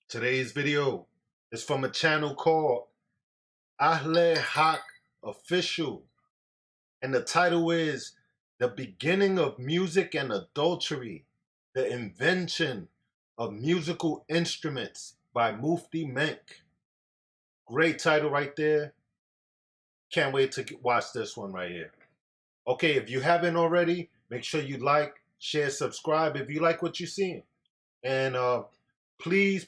Today's video is from a channel called Ahle Haq Official, and the title is The Beginning of Music and Adultery, the Invention of Musical Instruments by Mufti Menk. Great title right there. Can't wait to watch this one right here. Okay, if you haven't already, make sure you like, share, subscribe if you like what you're seeing. And please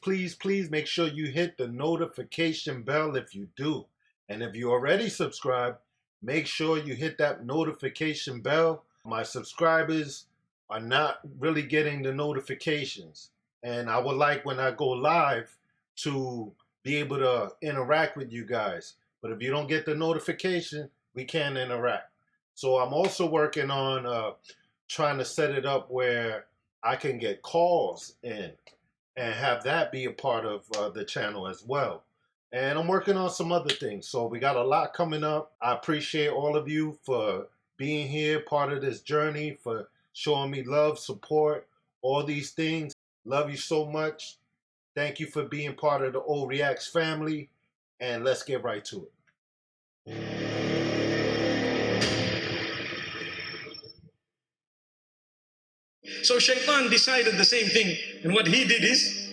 make sure you hit the notification bell if you do. And if you already subscribed, make sure you hit that notification bell. My subscribers are not really getting the notifications, and I would like, when I go live, to be able to interact with you guys. But if you don't get the notification, we can't interact. So I'm also working on trying to set it up where I can get calls in and have that be a part of the channel as well. And I'm working on some other things. So we got a lot coming up. I appreciate all of you for being here, part of this journey, for showing me love, support, all these things. Love you so much. Thank you for being part of the O Reacts family. And let's get right to it. So Shaitan decided the same thing, and what he did is,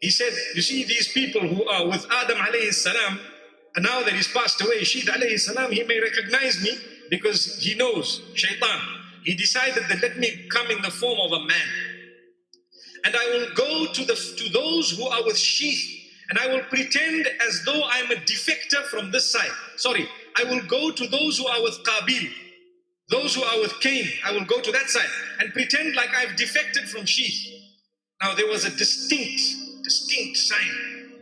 he said, you see these people who are with Adam alayhi salam, and now that he's passed away, Sheet alayhi salam, he may recognize me because he knows, Shaitan. He decided that let me come in the form of a man, and I will go to those who are with Sheet, and I will pretend as though I'm a defector from this side. Sorry, I will go to those who are with Qabil, those who are with Cain. I will go to that side and pretend like I've defected from Sheeth. Now there was a distinct sign.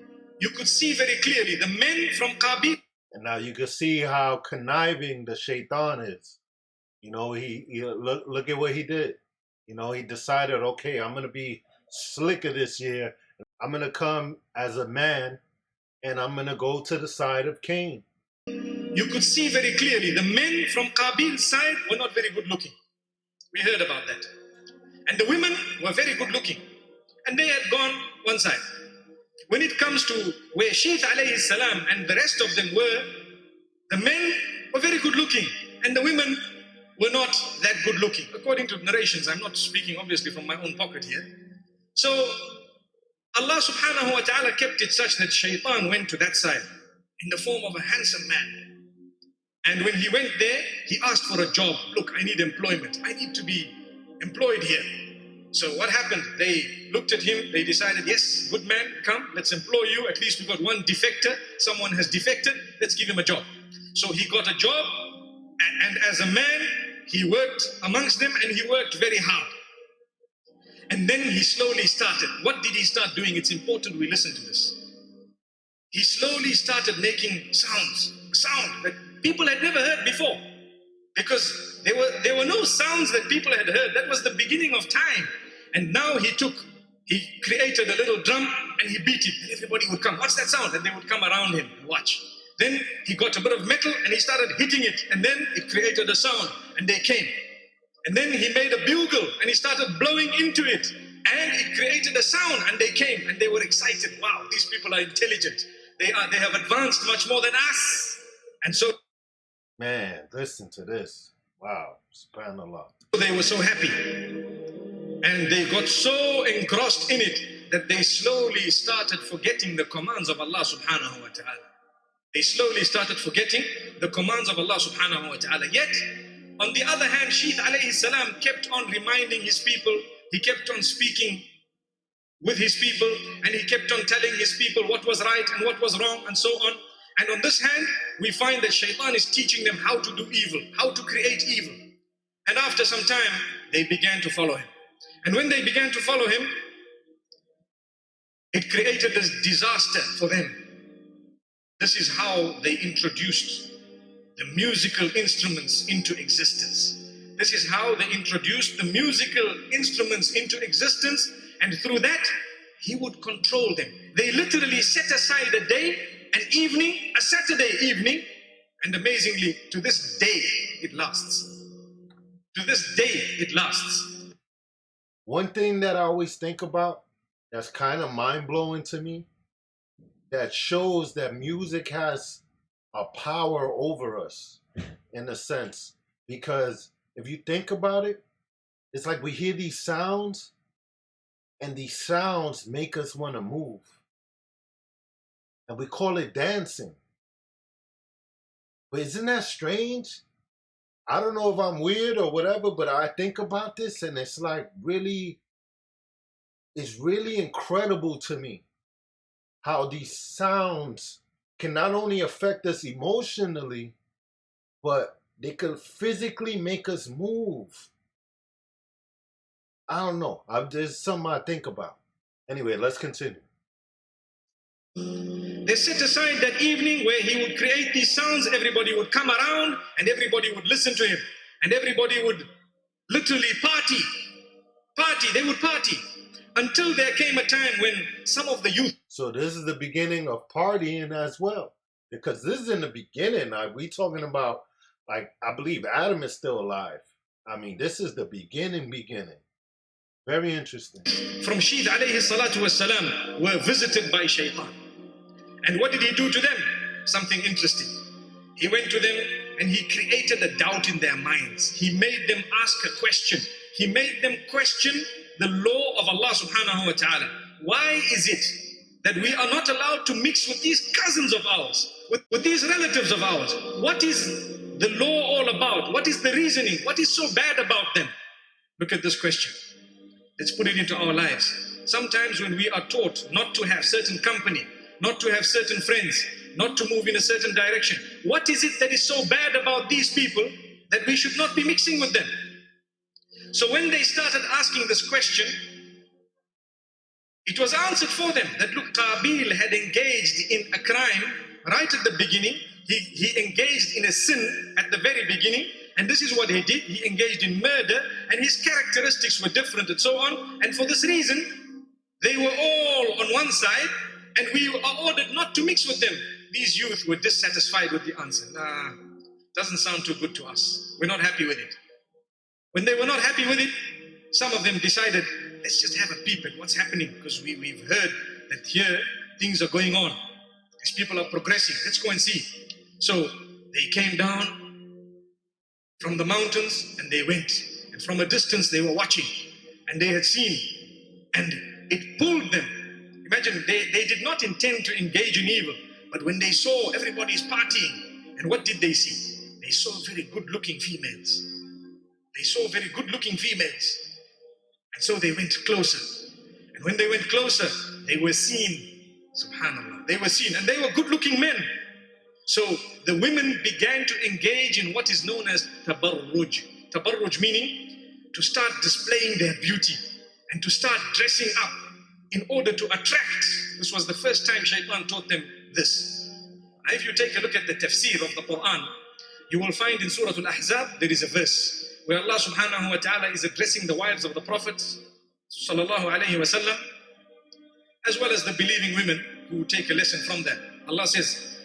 You could see very clearly the men from Qabil. And now you can see how conniving the shaitan is. You know, he look at what he did. You know, he decided, okay, I'm going to be slicker this year. I'm going to come as a man, and I'm going to go to the side of Cain. You could see very clearly the men from Qabil's side were not very good looking. We heard about that. And the women were very good looking. And they had gone one side. When it comes to where Sheeth alayhi salam and the rest of them were, the men were very good looking and the women were not that good looking. According to narrations, I'm not speaking obviously from my own pocket here. So Allah subhanahu wa ta'ala kept it such that Shaitan went to that side in the form of a handsome man. And when he went there, he asked for a job. Look, I need employment. I need to be employed here. So what happened? They looked at him. They decided, yes, good man, come, let's employ you. At least we got one defector. Someone has defected. Let's give him a job. So he got a job. And as a man, he worked amongst them and he worked very hard. And then he slowly started. What did he start doing? It's important we listen to this. He slowly started making sound that people had never heard before, because there were no sounds that people had heard. That was the beginning of time. And now he created a little drum and he beat it, and everybody would come, what's that sound? And they would come around him and watch. Then he got a bit of metal and he started hitting it, and then it created a sound and they came. And then he made a bugle and he started blowing into it, and it created a sound, and they came and they were excited. Wow, these people are intelligent. They have advanced much more than us. And so, Man, listen to this. Wow, subhanallah. they were so happy. And they got so engrossed in it that they slowly started forgetting the commands of Allah subhanahu wa ta'ala. They slowly started forgetting the commands of Allah subhanahu wa ta'ala. Yet, on the other hand, Sheeth alayhi salam kept on reminding his people. He kept on speaking with his people, and he kept on telling his people what was right and what was wrong and so on. And on this hand, we find that Shaitan is teaching them how to do evil, how to create evil. And after some time, they began to follow him. And when they began to follow him, it created this disaster for them. This is how they introduced the musical instruments into existence. This is how they introduced the musical instruments into existence, and through that, he would control them. They literally set aside a day, an evening, a Saturday evening, and amazingly, to this day, it lasts. To this day, it lasts. One thing that I always think about that's kind of mind-blowing to me, that shows that music has a power over us in a sense. Because if you think about it, it's like we hear these sounds, and these sounds make us want to move. And we call it dancing. But isn't that strange? I don't know if I'm weird or whatever, but I think about this and it's like it's really incredible to me how these sounds can not only affect us emotionally, but they can physically make us move. I don't know. There's something I think about. Anyway, let's continue. They set aside that evening where he would create these sounds, everybody would come around and everybody would listen to him. And everybody would literally party. They would party. Until there came a time when some of the youth... So this is the beginning of partying as well. Because this is in the beginning. We talking about, like, I believe Adam is still alive. I mean, this is the beginning. Very interesting. From Shid alayhi salatu wassalam were visited by shaitan. And what did he do to them? Something interesting. He went to them and he created a doubt in their minds. He made them ask a question. He made them question the law of Allah subhanahu wa ta'ala. Why is it that we are not allowed to mix with these cousins of ours, with these relatives of ours? What is the law all about? What is the reasoning? What is so bad about them? Look at this question. Let's put it into our lives. Sometimes when we are taught not to have certain company, not to have certain friends, not to move in a certain direction, what is it that is so bad about these people that we should not be mixing with them? So when they started asking this question, it was answered for them that look, Qabil had engaged in a crime right at the beginning. He engaged in a sin at the very beginning, and this is what he did. He engaged in murder, and his characteristics were different and so on. And for this reason, they were all on one side, and we are ordered not to mix with them. These youth were dissatisfied with the answer. Nah, doesn't sound too good to us. We're not happy with it. When they were not happy with it, some of them decided, let's just have a peep at what's happening, because we've heard that here things are going on. These people are progressing. Let's go and see. So they came down from the mountains and they went. And from a distance they were watching and they had seen, and it pulled them. Imagine, they did not intend to engage in evil, but when they saw everybody's partying, and what did they see? They saw very good-looking females. And so they went closer. And when they went closer, they were seen. Subhanallah. They were seen, and they were good-looking men. So the women began to engage in what is known as tabarruj. Tabarruj meaning to start displaying their beauty and to start dressing up in order to attract. This was the first time Shaitan taught them this. Now, if you take a look at the tafsir of the Quran, you will find in Surah Al-Ahzab there is a verse where Allah subhanahu wa ta'ala is addressing the wives of the Prophet sallallahu alayhi wa sallam, as well as the believing women who take a lesson from that. Allah says,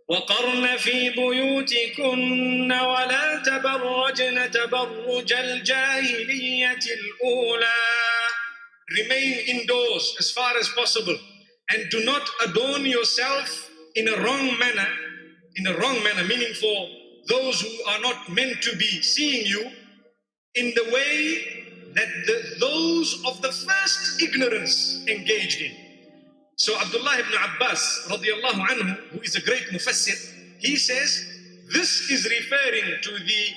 وَقَرْنَ فِي بُيُوتِكُنَّ وَلَا تَبَرَّجْنَ تَبَرُّجَ الْجَاهِلِيَّةِ الْأُولَى. Remain indoors as far as possible, and do not adorn yourself in a wrong manner, meaning for those who are not meant to be seeing you, in the way that those of the first ignorance engaged in. So Abdullah ibn Abbas radiallahu anhu, who is a great mufassir, he says this is referring to the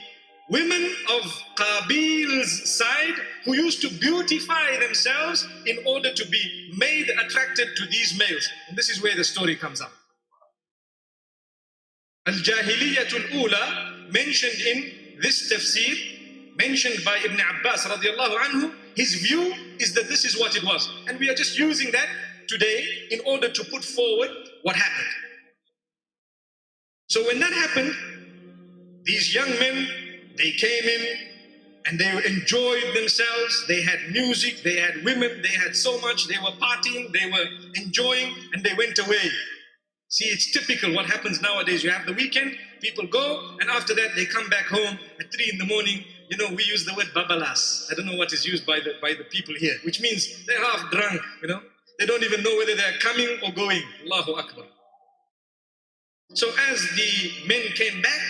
women of Qabil's side who used to beautify themselves in order to be made attracted to these males. And this is where the story comes up. Al-Jahiliyatul Ula, mentioned in this tafsir, mentioned by Ibn Abbas radiallahu anhu, his view is that this is what it was. And we are just using that today in order to put forward what happened. So when that happened, these young men, they came in and they enjoyed themselves. They had music, they had women, they had so much. They were partying, they were enjoying, and they went away. See, it's typical what happens nowadays. You have the weekend, people go, and after that they come back home at 3 in the morning you know, we use the word babalas. I don't know what is used by the people here, which means they're half drunk, you know. They don't even know whether they're coming or going. Allahu Akbar. So as the men came back,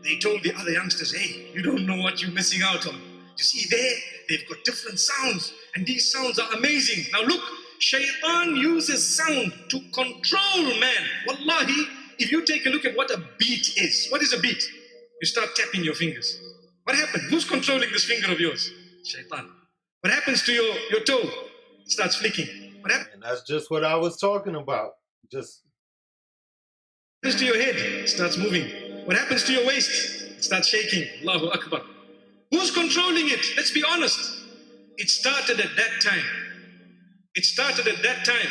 they told the other youngsters, hey, you don't know what you're missing out on. You see there, they've got different sounds, and these sounds are amazing. Now look, Shaitan uses sound to control man. Wallahi, if you take a look at what a beat is, what is a beat? You start tapping your fingers. What happened? Who's controlling this finger of yours? Shaitan. What happens to your toe? It starts flicking. What happens? And that's just what I was talking about. Just What happens to your head? It starts moving. What happens to your waist? It starts shaking. Allahu Akbar. Who's controlling it? Let's be honest. It started at that time. It started at that time.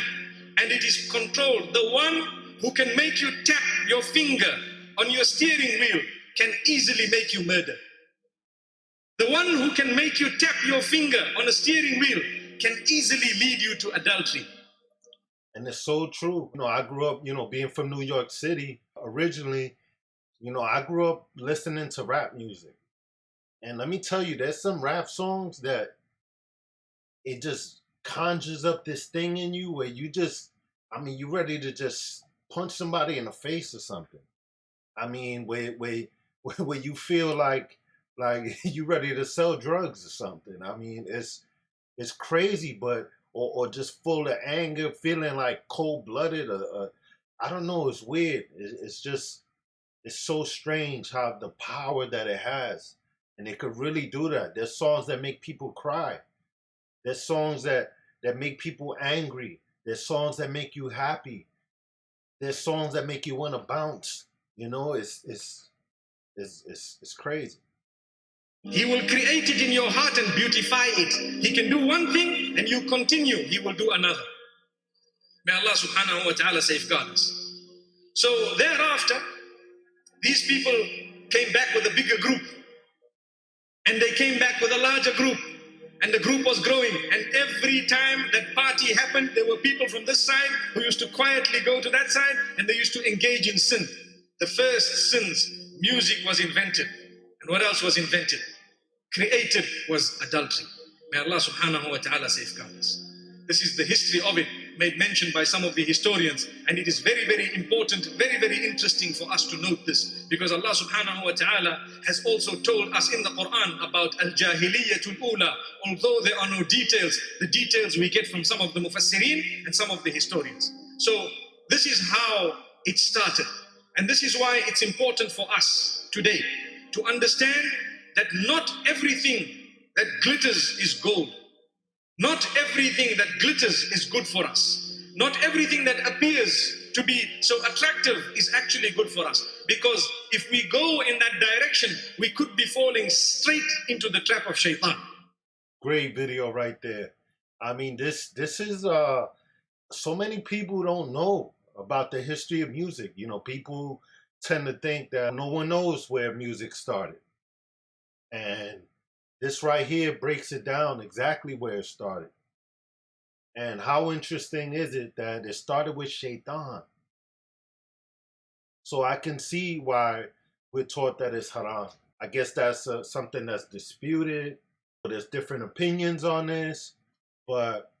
And it is controlled. The one who can make you tap your finger on your steering wheel can easily make you murder. The one who can make you tap your finger on a steering wheel can easily lead you to adultery. And it's so true. You know, I grew up, you know, being from New York City originally, you know, I grew up listening to rap music. And let me tell you, there's some rap songs that it just conjures up this thing in you where you just, I mean, you're ready to just punch somebody in the face or something. I mean, where you feel like you ready to sell drugs or something. I mean, it's crazy, but or just full of anger, feeling like cold-blooded. I don't know. It's weird. It's just it's so strange how the power that it has, and it could really do that. There's songs that make people cry. There's songs that make people angry. There's songs that make you happy. There's songs that make you want to bounce. You know, it's crazy. He will create it in your heart and beautify it. He can do one thing and you continue, he will do another. May Allah subhanahu wa ta'ala safeguard us. So thereafter, these people came back with a bigger group. And they came back with a larger group. And the group was growing. And every time that party happened, there were people from this side who used to quietly go to that side and they used to engage in sin. The first sins, music was invented. And what else was invented? Created was adultery. May Allah subhanahu wa ta'ala safeguard us. This is the history of it, made mention by some of the historians, and it is very, very important, very, very interesting for us to note this, because Allah subhanahu wa ta'ala has also told us in the Quran about al-jahiliyatul ula. Although there are no details, the details we get from some of the mufassirin and some of the historians. So this is how it started. And this is why it's important for us today to understand that not everything that glitters is gold. Not everything that glitters is good for us. Not everything that appears to be so attractive is actually good for us. Because if we go in that direction, we could be falling straight into the trap of shaitan. Great video right there. I mean, this is so many people don't know about the history of music. You know, people tend to think that no one knows where music started. And this right here breaks it down exactly where it started. And how interesting is it that it started with shaitan? So I can see why we're taught that it's haram. I guess that's something that's disputed. There's different opinions on this. But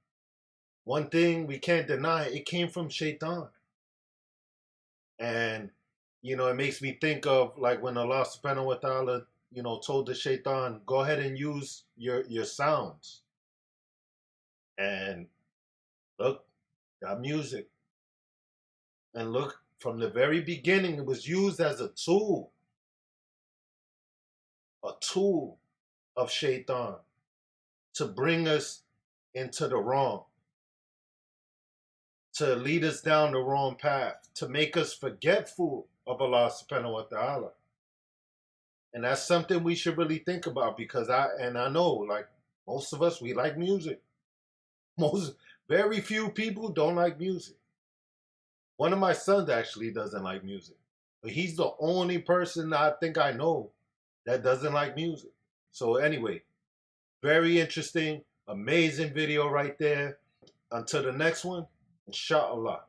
one thing we can't deny, it came from shaitan. And, you know, it makes me think of like when Allah subhanahu wa ta'ala, you know, told the shaitan, go ahead and use your sounds. And look, that music. And look, from the very beginning, it was used as a tool of shaitan to bring us into the wrong, to lead us down the wrong path, to make us forgetful of Allah subhanahu wa ta'ala. And that's something we should really think about, because I know, like, most of us, we like music. Very few people don't like music. One of my sons actually doesn't like music. But he's the only person I think I know that doesn't like music. So anyway, very interesting, amazing video right there. Until the next one, inshallah.